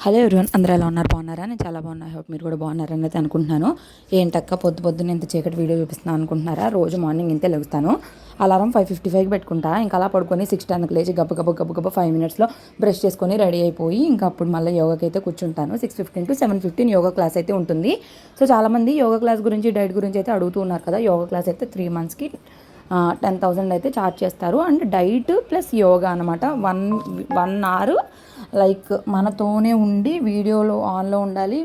Hello everyone, అందరూ ఎలా ఉన్నారు? బాగున్నారా? నేను చాలా బాగున్నా. హోప్ మీరు కూడా బాగున్నారని అయితే అనుకుంటున్నాను. ఏంటక్క పొద్దున్న ఇంత చీకటి వీడియో చూపిస్తున్నాను అనుకుంటున్నారా? రోజు మార్నింగ్ ఇంతే లెగుస్తాను. అలారం 5:55కి పెట్టుకుంటా. ఇంకా అలా పడుకొని 6:10కి లేచి గబ్బ 5 మినిట్స్లో బ్రష్ చేసుకొని రెడీ అయిపోయి ఇంకా అప్పుడు మళ్ళీ యోగాకి అయితే కూర్చుంటాను. 6:15 to 7:15 యోగా క్లాస్ అయితే ఉంటుంది. సో చాలామంది యోగా క్లాస్ గురించి, డైట్ గురించి అయితే అడుగుతూ ఉన్నారు కదా. యోగా క్లాస్ అయితే 3 monthsకి 10,000 అయితే ఛార్జ్ చేస్తారు. అండ్ డైట్ ప్లస్ యోగా అనమాట. వన్ అవర్ లైక్ మనతోనే ఉండి వీడియోలో ఆన్లో ఉండాలి.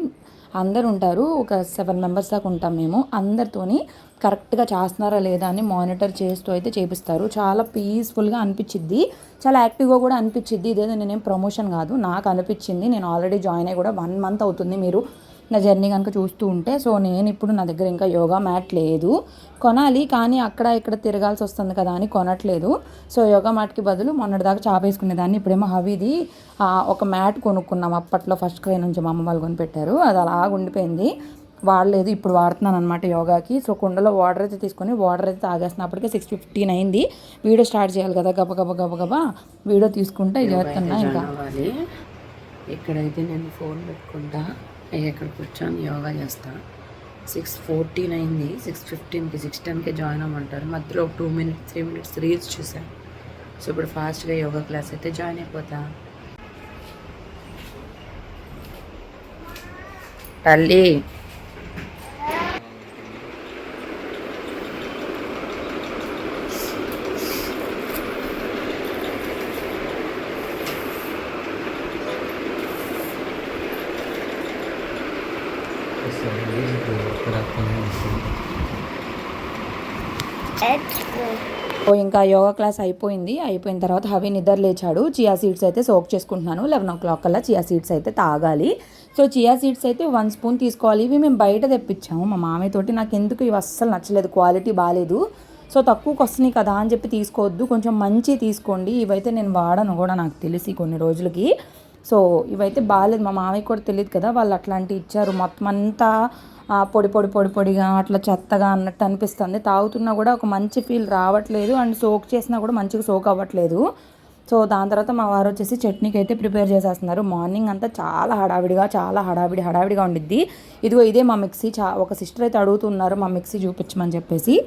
అందరు ఉంటారు, ఒక 7 members దాకా ఉంటాం మేము. అందరితోని కరెక్ట్గా చేస్తున్నారా లేదా అని మానిటర్ చేస్తూ అయితే చేపిస్తారు. చాలా పీస్ఫుల్గా అనిపించిద్ది, చాలా యాక్టివ్గా కూడా అనిపించిద్ది. ఇదేదో నేనేం ప్రమోషన్ కాదు, నాకు అనిపించింది. నేను ఆల్రెడీ జాయిన్ అయ్యి కూడా 1 month అవుతుంది. మీరు నా జర్నీ కనుక చూస్తూ ఉంటే. సో నేను ఇప్పుడు నా దగ్గర ఇంకా యోగా మ్యాట్ లేదు, కొనాలి. కానీ అక్కడ ఇక్కడ తిరగాల్సి వస్తుంది కదా అని కొనట్లేదు. సో యోగా మ్యాట్కి బదులు మొన్నటిదాకా చాపేసుకునేదాన్ని. ఇప్పుడేమో హవీది ఒక మ్యాట్ కొనుక్కున్నాం. అప్పట్లో ఫస్ట్ క్రై నుంచి మా అమ్మ వాళ్ళు కొనిపెట్టారు. అది అలాగ ఉండిపోయింది, వాడలేదు. ఇప్పుడు వాడుతున్నాను అనమాట యోగాకి. సో కుండలో వాటర్ అయితే తీసుకొని వాటర్ అయితే తాగేస్తున్నప్పటికీ 6:15 అయింది. వీడియో స్టార్ట్ చేయాలి కదా, గబ వీడియో తీసుకుంటే చేస్తున్నా. ఇంకా ఇక్కడైతే నేను ఫోన్ పెట్టుకుంటా, ఇక్కడ కూర్చొని యోగా చేస్తాను. 6:14 అయింది. 6:15కి 6:10కి జాయిన్ అవ్వమంటారు. మధ్యలో 2 minutes 3 minutes రీల్స్ చూసాను. సో ఇప్పుడు ఫాస్ట్గా యోగా క్లాస్ అయితే జాయిన్ అయిపోతా. తల్లి ఇంకా యోగా క్లాస్ అయిపోయిన తర్వాత హవి నిద్ర లేచాడు. చియా సీడ్స్ అయితే సోక్ చేసుకుంటున్నాను. 11 o'clock కల్లా చియా సీడ్స్ అయితే తాగాలి. సో చియా సీడ్స్ అయితే 1 spoon తీసుకోవాలి. ఇవి మేము బయట తెప్పించాము మా మామయ్య తోటి. నాకు ఎందుకు ఇవి అస్సలు నచ్చలేదు, క్వాలిటీ బాగాలేదు. సో తక్కువకి వస్తున్నాయి కదా అని చెప్పి తీసుకోవద్దు, కొంచెం మంచి తీసుకోండి. ఇవైతే నేను వాడను కూడా, నాకు తెలిసి కొన్ని రోజులకి. సో ఇవైతే బాగాలేదు, మా మామయ్య కూడా తెలియదు కదా, వాళ్ళు అట్లాంటివి ఇచ్చారు. మొత్తం అంతా పొడిగా అట్లా చెత్తగా అన్నట్టు అనిపిస్తుంది. తాగుతున్నా కూడా ఒక మంచి ఫీల్ రావట్లేదు. అండ్ సోక్ చేసినా కూడా మంచిగా సోక్ అవ్వట్లేదు. సో దాని తర్వాత మా వారు వచ్చేసి చట్నీకి అయితే ప్రిపేర్ చేసేస్తున్నారు. మార్నింగ్ అంతా చాలా హడావిడిగా ఉండిద్ది. ఇదే మా మిక్సీ. ఒక సిస్టర్ అయితే అడుగుతున్నారు మా మిక్సీ చూపించమని చెప్పేసి.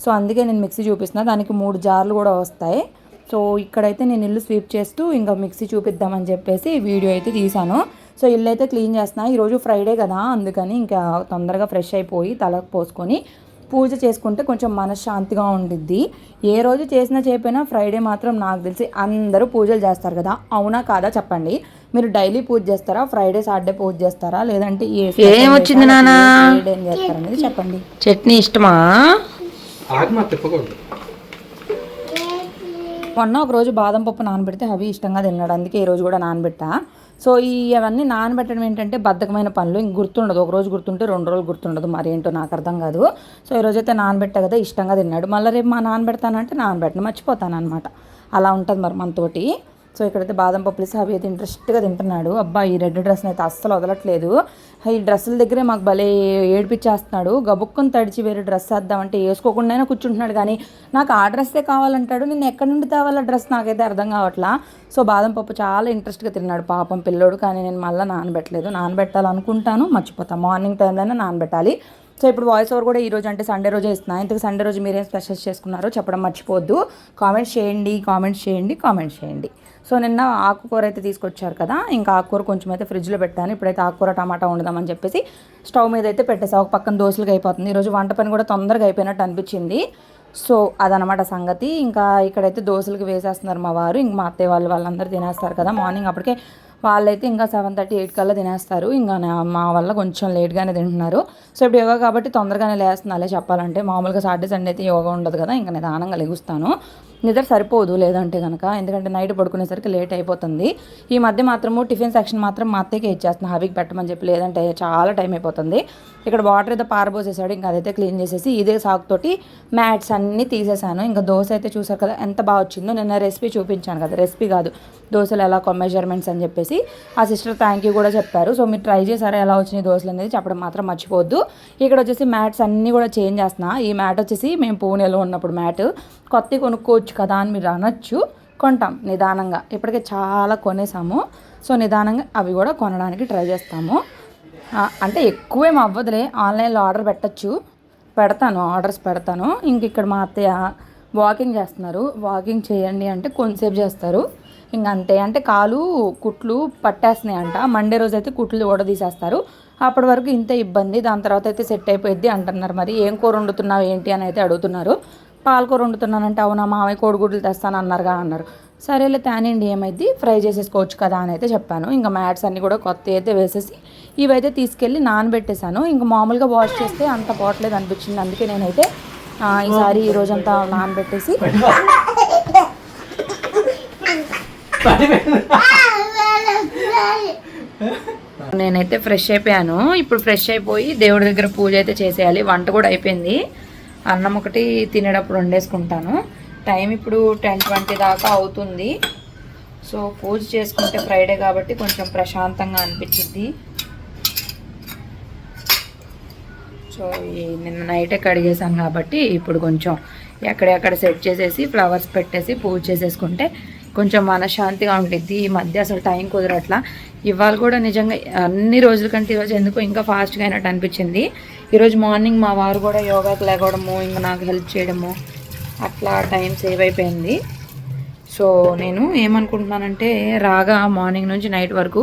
సో అందుకే నేను మిక్సీ చూపిస్తున్నా. దానికి 3 జార్లు కూడా వస్తాయి. సో ఇక్కడైతే నేను ఇల్లు స్వీప్ చేస్తూ ఇంకా మిక్సీ చూపిద్దామని చెప్పేసి వీడియో అయితే తీసాను. సో ఇల్లు అయితే క్లీన్ చేస్తున్నా. ఈరోజు ఫ్రైడే కదా, అందుకని ఇంకా తొందరగా ఫ్రెష్ అయిపోయి తలకు పోసుకొని పూజ చేసుకుంటే కొంచెం మనశ్శాంతిగా ఉండిద్ది. ఏ రోజు చేసినా చేయకపోయినా ఫ్రైడే మాత్రం నాకు తెలిసి అందరూ పూజలు చేస్తారు కదా, అవునా కాదా చెప్పండి. మీరు డైలీ పూజ చేస్తారా, ఫ్రైడే సాటర్డే పూజ చేస్తారా, లేదంటే ఏమొచ్చింది నానా ఏం చేస్తారనేది చెప్పండి. చట్నీ ఇష్టమా? మొన్న ఒకరోజు బాదం పప్పు నానబెడితే అవి ఇష్టంగా తిన్నాడు, అందుకే ఈరోజు కూడా నానబెట్టా. సో అవన్నీ నానబెట్టడం ఏంటంటే బద్ధకమైన పనులు. ఇంక గుర్తుండదు, ఒక రోజు గుర్తుంటే 2 రోజులు గుర్తుండదు. మరి ఏంటో నాకు అర్థం కాదు. సో ఈరోజైతే నానబెట్టా కదా, ఇష్టంగా తిన్నాడు. మళ్ళీ రేపు నానబెడతానంటే నానబెట్టను, మర్చిపోతాను అనమాట. అలా ఉంటుంది మరి మనతోటి. సో ఇక్కడైతే బాదం పప్పులు అవి అయితే ఇంట్రెస్ట్గా తింటున్నాడు. అబ్బా ఈ రెడ్ డ్రెస్ని అయితే అస్సలు వదలట్లేదు. ఈ డ్రెస్సుల దగ్గరే మాకు భలే ఏడిపించేస్తున్నాడు. గబుక్కుని తడిచి వేరే డ్రెస్ వేద్దామంటే వేసుకోకుండా కూర్చుంటున్నాడు. కానీ నాకు ఆ డ్రెస్సే కావాలంటాడు. నేను ఎక్కడి నుండి తేవాల డ్రెస్ నాకైతే అర్థం కావట్లా. సో బాదం పప్పు చాలా ఇంట్రెస్ట్గా తిన్నాడు పాపం పిల్లోడు. కానీ నేను మళ్ళీ నానబెట్టలేదు. నానబెట్టాలనుకుంటాను, మర్చిపోతాను. మార్నింగ్ టైంలోనే నానబెట్టాలి. సో ఇప్పుడు వాయిస్ ఓవర్ కూడా ఈరోజు అంటే సండే రోజే ఇస్తున్నాను. ఇంతకు సండే రోజు మీరేం స్పెషల్స్ చేసుకున్నారో చెప్పడం మర్చిపోవద్దు. కామెంట్స్ చేయండి. సో నిన్న ఆకుకూర అయితే తీసుకొచ్చారు కదా, ఇంకా ఆకుకూర కొంచెం అయితే ఫ్రిడ్జ్లో పెట్టాను. ఇప్పుడైతే ఆకుకూర టమాటా వండుదామని చెప్పేసి స్టవ్ మీద అయితే పెట్టేసా. ఒక పక్కన దోశలుగా అయిపోతుంది. ఈరోజు వంట పని కూడా తొందరగా అయిపోయినట్టు అనిపించింది. సో అదనమాట సంగతి. ఇంకా ఇక్కడైతే దోశలకు వేసేస్తున్నారు మా వారు. ఇంక మా అత్తయ్య వాళ్ళందరూ తినేస్తారు కదా మార్నింగ్. అప్పటికే వాళ్ళైతే ఇంకా 7:30 8 కల్లా తినేస్తారు. ఇంకా మా వల్ల కొంచెం లేట్గానే తింటున్నారు. సో ఇప్పుడు యోగా కాబట్టి తొందరగానే లేస్తున్నాలే చెప్పాలంటే. మామూలుగా సాటర్డే సండే అయితే యోగా ఉండదు కదా, ఇంకా నిదానంగా లెగుస్తాను. నిద్ర సరిపోదు లేదంటే కనుక, ఎందుకంటే నైట్ పడుకునేసరికి లేట్ అయిపోతుంది. ఈ మధ్య మాత్రము టిఫిన్ సెక్షన్ మాత్రం మా అత్తయ్యకి ఇచ్చేస్తున్నా, హవికి పెట్టమని చెప్పి, లేదంటే చాలా టైం అయిపోతుంది. ఇక్కడ వాటర్ అయితే పారబోసేసాడు. ఇంకా అదైతే క్లీన్ చేసేసి ఇదే సాకుతోటి మ్యాట్స్ అన్నీ తీసేసాను. ఇంకా దోశ అయితే చూసారు కదా ఎంత బాగా వచ్చిందో. నిన్న రెసిపీ చూపించాను కదా, రెసిపీ కాదు దోశలు ఎలా మెజర్మెంట్స్ అని చెప్పేసి ఆ సిస్టర్ థ్యాంక్ యూ కూడా చెప్పారు. సో మీరు ట్రై చేశారా ఎలా వచ్చినాయి దోశలు అనేది చెప్పడం మాత్రం మర్చిపోవద్దు. ఇక్కడ వచ్చేసి మ్యాట్స్ అన్నీ కూడా చేంజ్ చేస్తున్నా. ఈ మ్యాట్ వచ్చేసి మేము పూణేలో ఉన్నప్పుడు మ్యాట్ కొత్తవి కొనుక్కోవచ్చు కదా అని మీరు అనొచ్చు. కొంటాం నిదానంగా. ఇప్పటికే చాలా కొనేసాము. సో నిదానంగా అవి కూడా కొనడానికి ట్రై చేస్తాము. అంటే ఎక్కువేం అవ్వదులే, ఆన్లైన్లో ఆర్డర్ పెడతాను, ఆర్డర్స్ పెడతాను. ఇంక ఇక్కడ మా అత్తయ్య వాకింగ్ చేస్తున్నారు. వాకింగ్ చేయండి అంటే కొంతసేపు చేస్తారు, ఇంక అంతే. అంటే కాలు కుట్లు పట్టేస్తున్నాయి అంట. మండే రోజు అయితే కుట్లు కూడా తీసేస్తారు. అప్పటి వరకు ఇంతే ఇబ్బంది, దాని తర్వాత అయితే సెట్ అయిపోయింది అంటున్నారు. మరి ఏం కూర వండుతున్నావు ఏంటి అని అయితే అడుగుతున్నారు. పాలకూర వండుతున్నానంటే అవునా మామయ్య కోడిగుడ్లు తెస్తాను అన్నారుగా అన్నారు. సరేలే తేనండి, ఏమైంది ఫ్రై చేసేసుకోవచ్చు కదా అని అయితే చెప్పాను. ఇంకా మ్యాట్స్ అన్నీ కూడా కొత్త అయితే వేసేసి ఇవైతే తీసుకెళ్ళి నానబెట్టేశాను. ఇంకా మామూలుగా వాష్ చేస్తే అంత పోవట్లేదు అనిపించింది. అందుకే నేనైతే ఈసారి ఈరోజంతా నానబెట్టేసి నేనైతే ఫ్రెష్ అయిపోయాను. ఇప్పుడు ఫ్రెష్ అయిపోయి దేవుడి దగ్గర పూజ అయితే చేసేయాలి. వంట కూడా అయిపోయింది. అన్నం ఒకటి తినేటప్పుడు వండేసుకుంటాను. టైం ఇప్పుడు 10:20 దాకా అవుతుంది. సో పూజ చేసుకుంటే ఫ్రైడే కాబట్టి కొంచెం ప్రశాంతంగా అనిపించింది. సో నిన్న నైటే కడిగేసాను కాబట్టి ఇప్పుడు కొంచెం ఎక్కడెక్కడ సెట్ చేసేసి ఫ్లవర్స్ పెట్టేసి పూజ చేసేసుకుంటే కొంచెం మనశ్శాంతిగా ఉంటుంది. ఈ మధ్య అసలు టైం కుదరట్లా. ఇవాళ కూడా నిజంగా అన్ని రోజుల కంటే ఈరోజు ఎందుకో ఇంకా ఫాస్ట్గా అయినట్టు అనిపించింది. ఈరోజు మార్నింగ్ మా వారు కూడా యోగాకి లేగడము, ఇంకా నాకు హెల్ప్ చేయడము, అట్లా టైం సేవ్ అయిపోయింది. సో నేను ఏమనుకుంటున్నానంటే రాగా మార్నింగ్ నుంచి నైట్ వరకు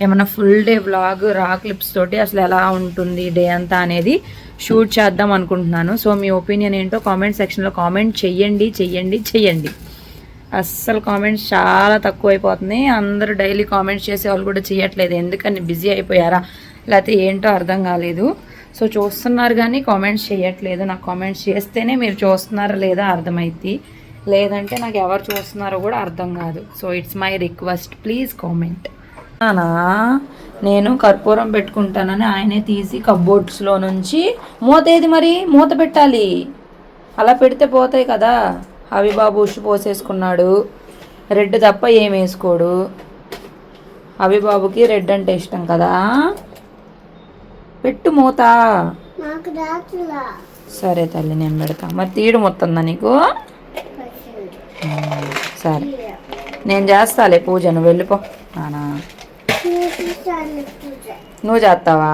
ఏమన్నా ఫుల్ డే వ్లాగ్ రా క్లిప్స్ తోటి అసలు ఎలా ఉంటుంది డే అంతా అనేది షూట్ చేద్దాం అనుకుంటున్నాను. సో మీ ఒపీనియన్ ఏంటో కామెంట్ సెక్షన్లో కామెంట్ చెయ్యండి. అస్సలు కామెంట్స్ చాలా తక్కువ అయిపోతున్నాయి. అందరూ డైలీ కామెంట్స్ చేసే వాళ్ళు కూడా చేయట్లేదు. ఎందుకని బిజీ అయిపోయారా లేకపోతే ఏంటో అర్థం కాలేదు. సో చూస్తున్నారు కానీ కామెంట్స్ చేయట్లేదు. నాకు కామెంట్స్ చేస్తేనే మీరు చూస్తున్నారా లేదా అర్థమైద్ది, లేదంటే నాకు ఎవరు చూస్తున్నారో కూడా అర్థం కాదు. So it's my request, please comment. నేను కర్పూరం పెట్టుకుంటానని ఆయనే తీసి కబ్బోర్డ్స్లో నుంచి మూతేది మరి మూత పెట్టాలి, అలా పెడితే పోతాయి కదా. హవిబాబు ఉష్ పోసేసుకున్నాడు. రెడ్ తప్ప ఏం వేసుకోడు. హవిబాబుకి రెడ్ అంటే ఇష్టం కదా. పెట్టు మూత. సరే తల్లి నేను పెడతా. మరి తీయడం మొత్తందా నీకు? సరే నేను చేస్తాలే పూజ, నువ్వు వెళ్ళిపో. నానా నువ్వు చేస్తావా?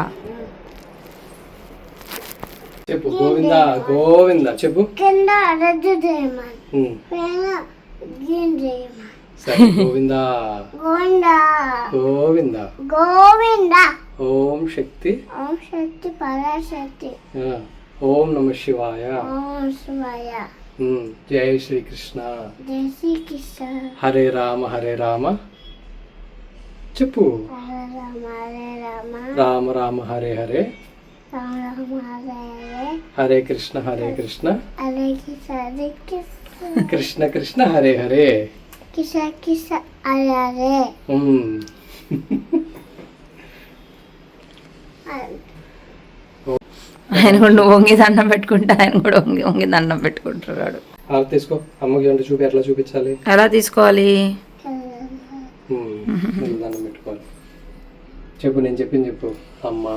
చెప్పు గోవిందా గోవిందా చెప్పు. గోవిందా గోవిందా గోవిందా. ఓం శక్తి పరాశక్తి. ఓం నమ శివాయ. జై శ్రీకృష్ణ. హరే రామ చెప్పు. రామ రామ హరే హరే. హరే కృష్ణ కృష్ణ కృష్ణ హరే హరే. ఆయన కూడా వంగి దండం పెట్టుకుంటే ఆయన కూడా వంగి దండం పెట్టుకుంటున్నాడు. తీసుకో అమ్మకి అంటే చూపి ఎట్లా చూపించాలి, ఎలా తీసుకోవాలి దండం పెట్టుకోవాలి. చెప్పు నేను చెప్పింది చెప్పు. అమ్మా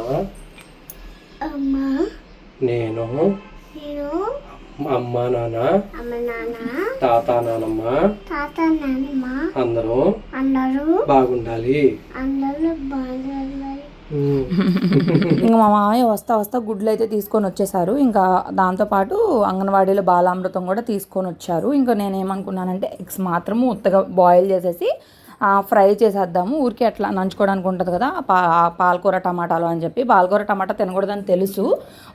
నేను అమ్మ నాన్న తాత నానమ్మ అందరూ బాగుండాలి. ఇంకా మా మామయ్య వస్తా గుడ్లు అయితే తీసుకొని వచ్చేసారు. ఇంకా దాంతోపాటు అంగన్వాడీలో బాలామృతం కూడా తీసుకొని వచ్చారు. ఇంకా నేనేమనుకున్నానంటే ఎగ్స్ మాత్రము ఉత్తగా బాయిల్ చేసేసి ఫ్రై చేసేద్దాము, ఊరికి అట్లా నంచుకోవడానికి ఉంటుంది కదా పాలకూర టమాటాలు అని చెప్పి. పాలకూర టమాటా తినకూడదని తెలుసు,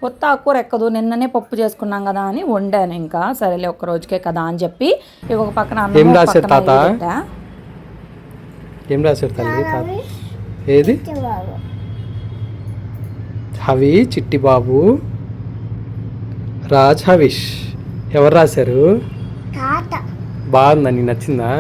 ఒత్త ఆకుకూర ఎక్కదు, నిన్ననే పప్పు చేసుకున్నాం కదా అని వండాను. ఇంకా సరేలే ఒక్క రోజుకే కదా అని చెప్పి ఒక పక్కన ఏది హవి చిట్టి బాబు రాజ్ హవిష్ ఎవరు రాశారు? బాగుందా, నీకు నచ్చిందా?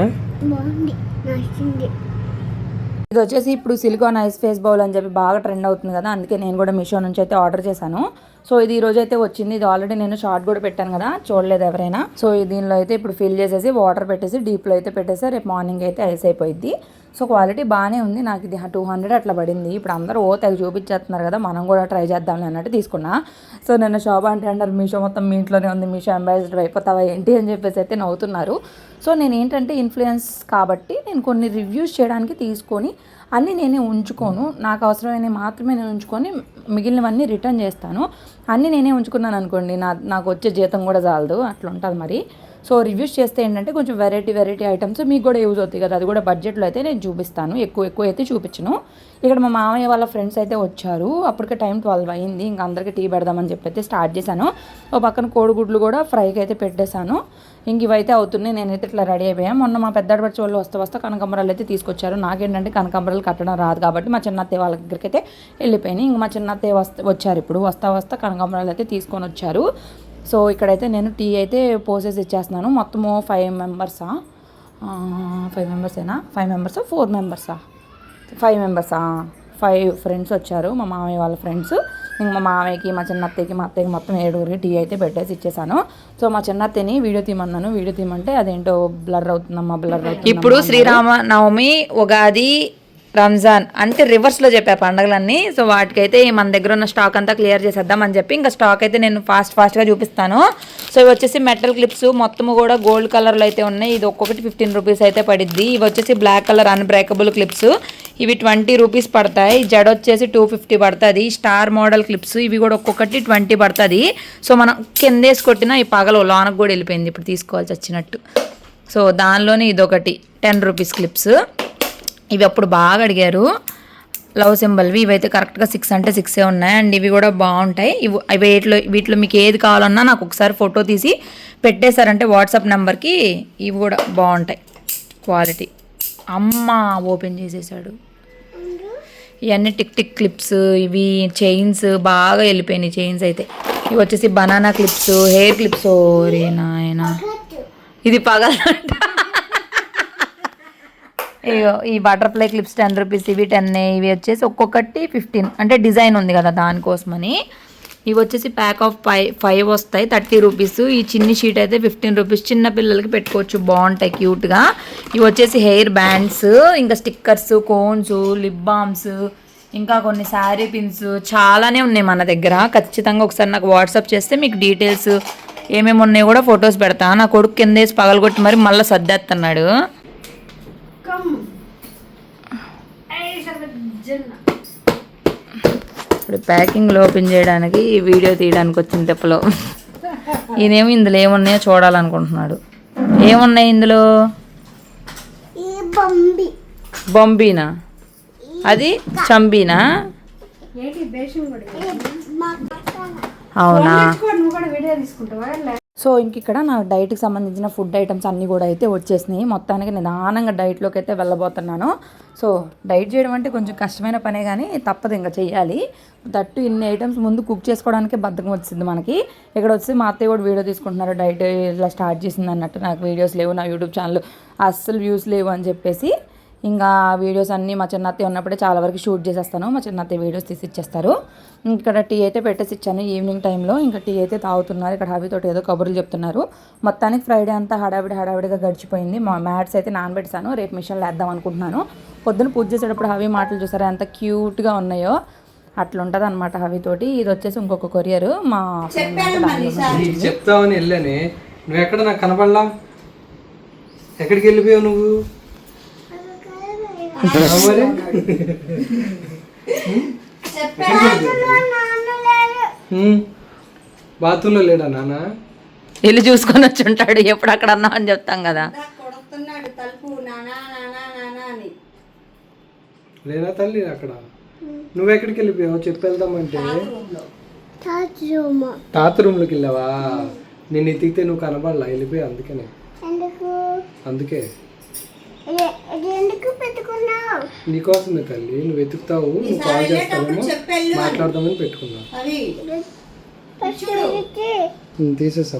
ఇది వచ్చేసి ఇప్పుడు సిలికాన్ ఐస్ ఫేస్ బౌల్ అని చెప్పి బాగా ట్రెండ్ అవుతుంది కదా, అందుకే నేను కూడా మీషో నుంచి అయితే ఆర్డర్ చేశాను. సో ఇది ఈ రోజు అయితే వచ్చింది. ఇది ఆల్రెడీ నేను షార్ట్ కూడా పెట్టాను కదా, చూడలేదు ఎవరైనా. సో దీనిలో అయితే ఇప్పుడు ఫిల్ చేసేసి వాటర్ పెట్టేసి డీప్లో అయితే పెట్టేసి రేపు మార్నింగ్ అయితే ఐస్ అయిపోయింది. సో క్వాలిటీ బాగానే ఉంది. నాకు ఇది 200 అట్లా పడింది. ఇప్పుడు అందరూ తెగ చూపించేస్తున్నారు కదా, మనం కూడా ట్రై చేద్దాంలే అన్నట్టు తీసుకున్నా. సో నిన్న శోభ అంటే అంటారు మీషో మొత్తం మీ ఇంట్లోనే ఉంది, మీషో అంబాసిడర్ అయిపోతావా ఏంటి అని చెప్పేసి అయితే నవ్వుతున్నారు. సో నేను ఏంటంటే ఇన్ఫ్లుయెన్స్ కాబట్టి నేను కొన్ని రివ్యూస్ చేయడానికి తీసుకొని అన్నీ నేనే ఉంచుకోను. నాకు అవసరమైనవి మాత్రమే నేను ఉంచుకొని మిగిలినవన్నీ రిటర్న్ చేస్తాను. అన్నీ నేనే ఉంచుకున్నాను అనుకోండి, నాకు వచ్చే జీతం కూడా చాలదు, అట్లా ఉంటుంది మరి. సో రివ్యూస్ చేస్తే ఏంటంటే కొంచెం వెరైటీ ఐటమ్స్ మీకు కూడా యూజ్ అవుతాయి కదా, అది కూడా బడ్జెట్లో అయితే నేను చూపిస్తాను. ఎక్కువ అయితే చూపించను. ఇక్కడ మా మామయ్య వాళ్ళ ఫ్రెండ్స్ అయితే వచ్చారు. అప్పటికే టైం 12 అయింది. ఇంకా అందరికీ టీ పెడదామని చెప్పి అయితే స్టార్ట్ చేశాను. ఓ పక్కన కోడిగుడ్లు కూడా ఫ్రైకి అయితే పెట్టేశాను. ఇంక ఇవైతే అవుతున్నాయి. నేనైతే ఇట్లా రెడీ అయిపోయాను. మొన్న మా పెద్దాడి పచ్చి వాళ్ళు వస్తే కనకాంబరాలు అయితే తీసుకొచ్చారు. నాకేంటంటే కనకాంబరాలు కట్టడం రాదు కాబట్టి మా చిన్నత్తయ్య వాళ్ళ దగ్గరికి అయితే వెళ్ళిపోయినాయి. ఇంక మా చిన్నత్తయ్య వచ్చారు. ఇప్పుడు వస్తా కనకాంబరాలు అయితే తీసుకొని వచ్చారు. సో ఇక్కడైతే నేను టీ అయితే పోసేసి ఇచ్చేస్తున్నాను. మొత్తము 5 మెంబర్సా 5 మెంబర్సేనా 5 మెంబర్సా 4 మెంబర్సా 5 మెంబర్సా 5 ఫ్రెండ్స్ వచ్చారు, మా మామయ్య వాళ్ళ ఫ్రెండ్స్. ఇంక మా మామయ్యకి, మా చిన్నత్తయ్యకి, మా అత్తయ్యకి మొత్తం 7 టీ అయితే పెట్టేసి ఇచ్చేసాను. సో మా చిన్నత్తయ్యని వీడియో తీయమన్నాను. వీడియో తీయమంటే అదేంటో బ్లర్ అవుతుంది. ఇప్పుడు శ్రీరామనవమి, ఉగాది, రంజాన్ అంటే రివర్స్లో చెప్పా పండుగలన్నీ. సో వాటికైతే మన దగ్గర ఉన్న స్టాక్ అంతా క్లియర్ చేసేద్దాం అని చెప్పి ఇంకా స్టాక్ అయితే నేను ఫాస్ట్గా చూపిస్తాను. సో ఇవి వచ్చేసి మెటల్ క్లిప్స్ మొత్తము కూడా గోల్డ్ కలర్లో అయితే ఉన్నాయి. ఇది ఒక్కొక్కటి 15 రూపీస్ అయితే పడిద్ది. ఇవి వచ్చేసి బ్లాక్ కలర్ అన్బ్రేకబుల్ క్లిప్స్, ఇవి 20 రూపీస్ పడతాయి. జడ వచ్చేసి 250 పడుతుంది. స్టార్ మోడల్ క్లిప్స్ ఇవి కూడా ఒక్కొక్కటి 20 పడుతుంది. సో మనం కిందేసి కొట్టినా ఈ పగలు లోనకు కూడా వెళ్ళిపోయింది, ఇప్పుడు తీసుకోవాల్సి వచ్చినట్టు. సో దానిలోనే ఇదొకటి 10 రూపీస్ క్లిప్స్. ఇవి అప్పుడు బాగా అడిగారు, లవ్ సింబల్వి. ఇవైతే కరెక్ట్గా 6 అంటే 6 ఉన్నాయి. అండ్ ఇవి కూడా బాగుంటాయి. వీటిలో మీకు ఏది కావాలన్నా నాకు ఒకసారి ఫోటో తీసి పెట్టేశారంటే వాట్సాప్ నెంబర్కి. ఇవి కూడా బాగుంటాయి క్వాలిటీ. అమ్మ ఓపెన్ చేసేసాడు. ఇవన్నీ టిక్ క్లిప్స్, ఇవి చైన్స్ బాగా వెళ్ళిపోయినాయి చైన్స్ అయితే. ఇవి వచ్చేసి బనానా క్లిప్స్, హెయిర్ క్లిప్స్. ఓరే నాయన ఇది పగలంట. ఈ బటర్ఫ్లై క్లిప్స్ 10 రూపీస్, ఇవి 10. ఇవి వచ్చేసి ఒక్కొక్కటి 15 అంటే డిజైన్ ఉంది కదా దానికోసమని. ఇవి వచ్చేసి ప్యాక్ ఆఫ్ 5 వస్తాయి 30 రూపీస్. ఈ చిన్ని షీట్ అయితే 15 రూపీస్. చిన్న పిల్లలకి పెట్టుకోవచ్చు, బాగుంటాయి క్యూట్గా. ఇవి వచ్చేసి హెయిర్ బ్యాండ్స్, ఇంకా స్టిక్కర్స్, కోన్స్, లిప్ బామ్స్, ఇంకా కొన్ని శారీ పిన్స్ చాలానే ఉన్నాయి మన దగ్గర. ఖచ్చితంగా ఒకసారి నాకు వాట్సాప్ చేస్తే మీకు డీటెయిల్స్ ఏమేమి ఉన్నాయో కూడా ఫొటోస్ పెడతా. నా కొడుకు కిందేసి పగలగొట్టి మరి మళ్ళీ సర్దేస్తున్నాడు. ఇప్పుడు ప్యాకింగ్ ఓపెన్ చేయడానికి, వీడియో తీయడానికి వచ్చిన తిప్పలో ఈయనేమో ఇందులో ఏమున్నాయో చూడాలనుకుంటున్నాడు. ఏమున్నాయి ఇందులో? బొంబీనా, అది చంబీనా? అవునా? సో ఇంక ఇక్కడ నా డైట్కి సంబంధించిన ఫుడ్ ఐటమ్స్ అన్నీ కూడా అయితే వచ్చేసినాయి. మొత్తానికి నిదానంగా డైట్లోకి అయితే వెళ్ళబోతున్నాను. సో డైట్ చేయడం అంటే కొంచెం కష్టమైన పనే, కానీ తప్పదు, ఇంకా చెయ్యాలి. దట్టు ఇన్ని ఐటమ్స్ ముందు కుక్ చేసుకోవడానికే బద్ధకం వచ్చింది మనకి. ఇక్కడ వచ్చి మా అత్తయ్య కూడా వీడియో తీసుకుంటున్నారు, డైట్ ఇలా స్టార్ట్ చేసింది అన్నట్టు. నాకు వీడియోస్ లేవు, నా యూట్యూబ్ ఛానల్ అస్సలు వ్యూస్ లేవు అని చెప్పేసి ఇంకా వీడియోస్ అన్నీ మా చిన్నత్తయ్య ఉన్నప్పుడే చాలా వరకు షూట్ చేసేస్తాను. మా చిన్నత్తయ్య వీడియోస్ తీసి ఇచ్చేస్తారు. ఇక్కడ టీ అయితే పెట్టేసి ఇచ్చాను ఈవినింగ్ టైంలో. ఇంకా టీ అయితే తాగుతున్నారు. ఇక్కడ హబీతోటి ఏదో కబుర్లు చెప్తున్నారు. మొత్తానికి ఫ్రైడే అంతా హడావిడిగా గడిచిపోయింది. మా మ్యాట్స్ అయితే నానబెట్టాను, రేపు మిషన్లో వేద్దాం అనుకుంటున్నాను. పొద్దున పూజ చేసేటప్పుడు హవి మాటలు చూసారా ఎంత క్యూట్గా ఉన్నాయో, అట్లా ఉంటుంది అనమాట హవితోటి. ఇది వచ్చేసి ఇంకొక కొరియర్ మా చెప్తావని వెళ్ళానే, నువ్వు ఎక్కడ నాకు కనపడలా, ఎక్కడికి వెళ్ళిపోయావు నువ్వు? బాత్రూంలో లేడా నాన్న? వెళ్ళి చూసుకొని వచ్చి ఉంటాడు, ఎప్పుడు అక్కడ అన్నా అని చెప్తాం కదా. లేనా తల్లి అక్కడ? నువ్వు ఎక్కడికి వెళ్ళిపోయావు చెప్పి వెళ్దామంటే? తాత రూమ్లోకి వెళ్ళావా? నేను ఎతికితే నువ్వు కనబడలా, వెళ్ళిపోయా. అందుకే నీకోసమే తల్లి, నువ్వు వెతుకుతావు, నువ్వు కాల్ చేస్తావేమో మాట్లాడదామని పెట్టుకున్నా. తీసేసా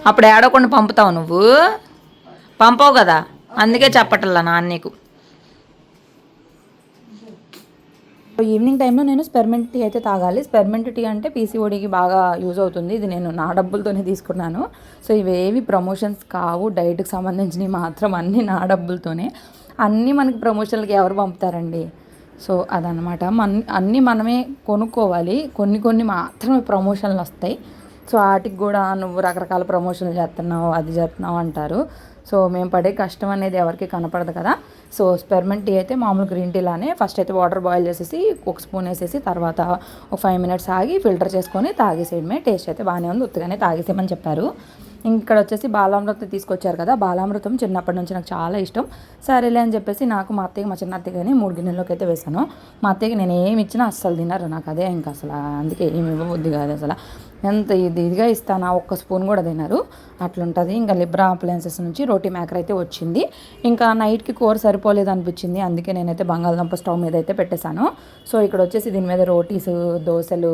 అప్పుడు ఏడవకుండా పంపుతావు నువ్వు, పంపవు కదా, అందుకే చెప్పటల్లా నాన్న నీకు. ఈవినింగ్ టైంలో నేను స్పెర్మెంట్ టీ అయితే తాగాలి. స్పెర్మెంట్ టీ అంటే పీసీఓడికి బాగా యూజ్ అవుతుంది. ఇది నేను నా డబ్బులతోనే తీసుకున్నాను. సో ఇవేవి ప్రమోషన్స్ కావు, డైట్కి సంబంధించినవి మాత్రం అన్నీ నా డబ్బులతోనే. అన్నీ మనకి ప్రమోషన్లకి ఎవరు పంపుతారండి? సో అదనమాట. అన్నీ మనమే కొనుక్కోవాలి. కొన్ని మాత్రమే ప్రమోషన్లు వస్తాయి. సో వాటికి కూడా నువ్వు రకరకాల ప్రమోషన్లు చేస్తున్నావు, అది చేస్తున్నావు అంటారు. సో మేము పడే కష్టం అనేది ఎవరికి కనపడదు కదా. సో స్పెర్మెంట్ టీ అయితే మామూలు గ్రీన్ టీ లానే ఫస్ట్ అయితే వాటర్ బాయిల్ చేసేసి ఒక స్పూన్ వేసేసి తర్వాత ఒక 5 మినిట్స్ ఆగి ఫిల్టర్ చేసుకొని తాగేసేయడమే. టేస్ట్ అయితే బాగానే ఉంది, ఉత్తగానే తాగేసేయమని చెప్పారు. ఇక్కడ వచ్చేసి బాలామృతం తీసుకొచ్చారు కదా. బాలామృతం చిన్నప్పటి నుంచి నాకు చాలా ఇష్టం. సరేలే అని చెప్పేసి నాకు మా అత్తయ్య, మా చిన్న అత్తయ్య కానీ 3 గిన్నెల్లోకి అయితే వేసాను. మా అత్తయ్యకి నేను ఏమి ఇచ్చినా అస్సలు తినరు. నాకు అదే ఇంకా అసలు అందుకే ఏమి ఇవ్వబుద్ధి కాదు అసలు. ఎంత ఇదిగా ఇస్తానా, ఒక్క స్పూన్ కూడా తినరు, అట్లుంటుంది. ఇంకా లిబ్రా అప్లయన్సెస్ నుంచి రోటీ మేకర్ అయితే వచ్చింది. ఇంకా నైట్కి కూర సరిపోలేదు అనిపించింది, అందుకే నేనైతే బంగాళదుంప స్టవ్ మీద అయితే పెట్టేశాను. సో ఇక్కడ వచ్చేసి దీని మీద రోటీస్, దోశలు,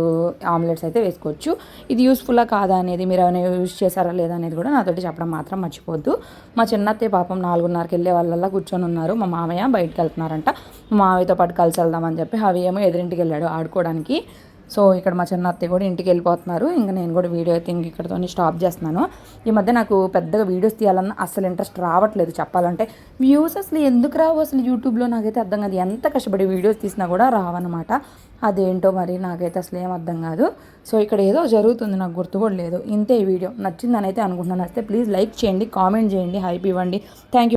ఆమ్లెట్స్ అయితే వేసుకోవచ్చు. ఇది యూస్ఫుల్లా కాదా అనేది, మీరు ఏమైనా యూజ్ చేశారా లేదా అనేది కూడా నాతోటి చెప్పడం మాత్రం మర్చిపోద్దు. మా చిన్నత్తయ్య పాపం 4:30కి వెళ్ళే వాళ్ళల్లా కూర్చొని ఉన్నారు. మా మామయ్య బయటకు వెళ్తున్నారంట. మా మామయ్యతో పాటు కలిసి వెళ్దామని చెప్పి అవి ఏమో ఎదురింటికి వెళ్ళాడు ఆడుకోవడానికి. సో ఇక్కడ మా చిన్న అత్తయ్య కూడా ఇంటికి వెళ్ళిపోతున్నారు. ఇంకా నేను కూడా వీడియో అయితే ఇంక ఇక్కడతో స్టాప్ చేస్తున్నాను. ఈ మధ్య నాకు పెద్దగా వీడియోస్ తీయాలన్నా అసలు ఇంట్రెస్ట్ రావట్లేదు చెప్పాలంటే. వ్యూస్ అసలు ఎందుకు రావు అసలు యూట్యూబ్లో నాకైతే అర్థం కాదు. ఎంత కష్టపడి వీడియోస్ తీసినా కూడా రావన్నమాట. అదేంటో మరి నాకైతే అసలు ఏం అర్థం కాదు. సో ఇక్కడ ఏదో జరుగుతుంది, నాకు గుర్తు కూడా లేదు. ఇంతే ఈ వీడియో నచ్చిందని అయితే అనుకుంటున్నాను. నచ్చితే ప్లీజ్ లైక్ చేయండి, కామెంట్ చేయండి, హైప్ ఇవ్వండి. Thank you.